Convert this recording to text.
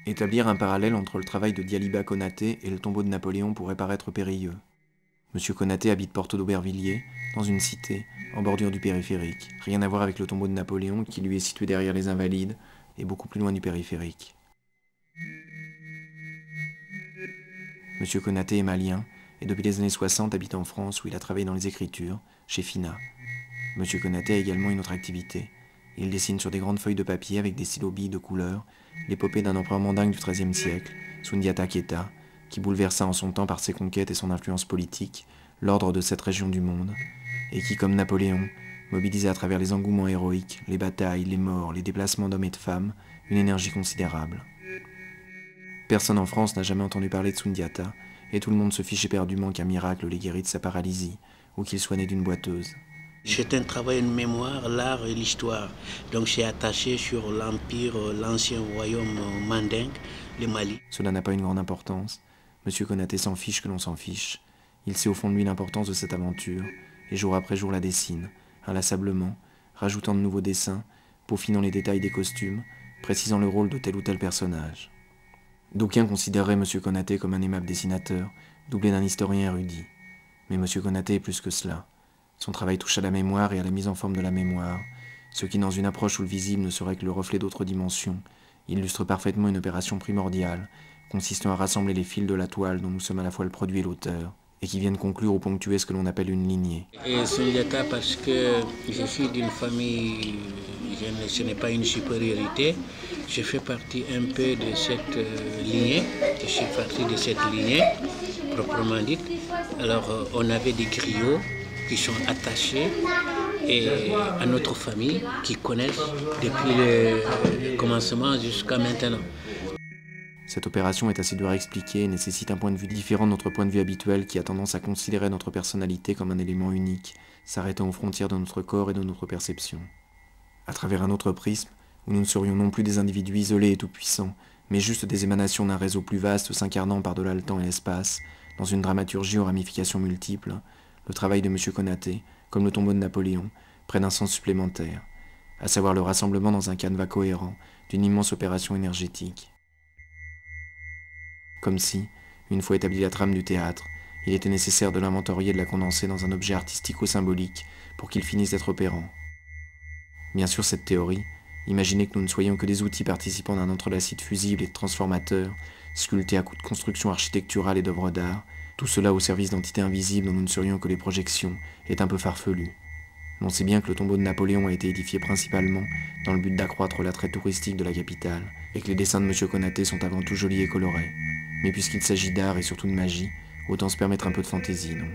Établir un parallèle entre le travail de Dialiba Konaté et le tombeau de Napoléon pourrait paraître périlleux. Monsieur Konaté habite Porte d'Aubervilliers, dans une cité, en bordure du périphérique. Rien à voir avec le tombeau de Napoléon, qui lui est situé derrière les Invalides, et beaucoup plus loin du périphérique. Monsieur Konaté est malien, et depuis les années 60 habite en France où il a travaillé dans les écritures, chez Fina. Monsieur Konaté a également une autre activité. Il dessine sur des grandes feuilles de papier avec des stylos-billes de couleur l'épopée d'un empereur mandingue du XIIIe siècle, Soundiata Keita, qui bouleversa en son temps par ses conquêtes et son influence politique l'ordre de cette région du monde, et qui, comme Napoléon, mobilisait à travers les engouements héroïques, les batailles, les morts, les déplacements d'hommes et de femmes, une énergie considérable. Personne en France n'a jamais entendu parler de Soundiata, et tout le monde se fiche éperdument qu'un miracle l'ait guéri de sa paralysie, ou qu'il soit né d'une boiteuse. C'est un travail de mémoire, l'art et l'histoire. Donc c'est attaché sur l'Empire, l'ancien royaume mandingue, le Mali. Cela n'a pas une grande importance. Monsieur Konaté s'en fiche que l'on s'en fiche. Il sait au fond de lui l'importance de cette aventure, et jour après jour la dessine, inlassablement, rajoutant de nouveaux dessins, peaufinant les détails des costumes, précisant le rôle de tel ou tel personnage. D'aucuns considéreraient Monsieur Konaté comme un aimable dessinateur, doublé d'un historien érudit. Mais Monsieur Konaté est plus que cela. Son travail touche à la mémoire et à la mise en forme de la mémoire, ce qui, dans une approche où le visible ne serait que le reflet d'autres dimensions, illustre parfaitement une opération primordiale, consistant à rassembler les fils de la toile dont nous sommes à la fois le produit et l'auteur, et qui viennent conclure ou ponctuer ce que l'on appelle une lignée. Et Soundiata, parce que je suis d'une famille, ce n'est pas une supériorité, je fais partie un peu de cette lignée, je suis partie de cette lignée, proprement dite. Alors on avait des griots qui sont attachés à notre famille, qui connaissent depuis le commencement jusqu'à maintenant. Cette opération est assez dure à expliquer et nécessite un point de vue différent de notre point de vue habituel qui a tendance à considérer notre personnalité comme un élément unique, s'arrêtant aux frontières de notre corps et de notre perception. À travers un autre prisme, où nous ne serions non plus des individus isolés et tout-puissants, mais juste des émanations d'un réseau plus vaste s'incarnant par-delà le temps et l'espace, dans une dramaturgie aux ramifications multiples, le travail de M. Konaté, comme le tombeau de Napoléon, prennent un sens supplémentaire, à savoir le rassemblement dans un canevas cohérent d'une immense opération énergétique. Comme si, une fois établie la trame du théâtre, il était nécessaire de l'inventorier et de la condenser dans un objet artistico-symbolique pour qu'il finisse d'être opérant. Bien sûr, cette théorie, imaginez que nous ne soyons que des outils participant d'un entrelacis de fusibles et de transformateurs, sculptés à coups de construction architecturale et d'œuvres d'art, tout cela au service d'entités invisibles dont nous ne serions que les projections, est un peu farfelu. L'on sait bien que le tombeau de Napoléon a été édifié principalement dans le but d'accroître l'attrait touristique de la capitale, et que les dessins de M. Konaté sont avant tout jolis et colorés. Mais puisqu'il s'agit d'art et surtout de magie, autant se permettre un peu de fantaisie, non ?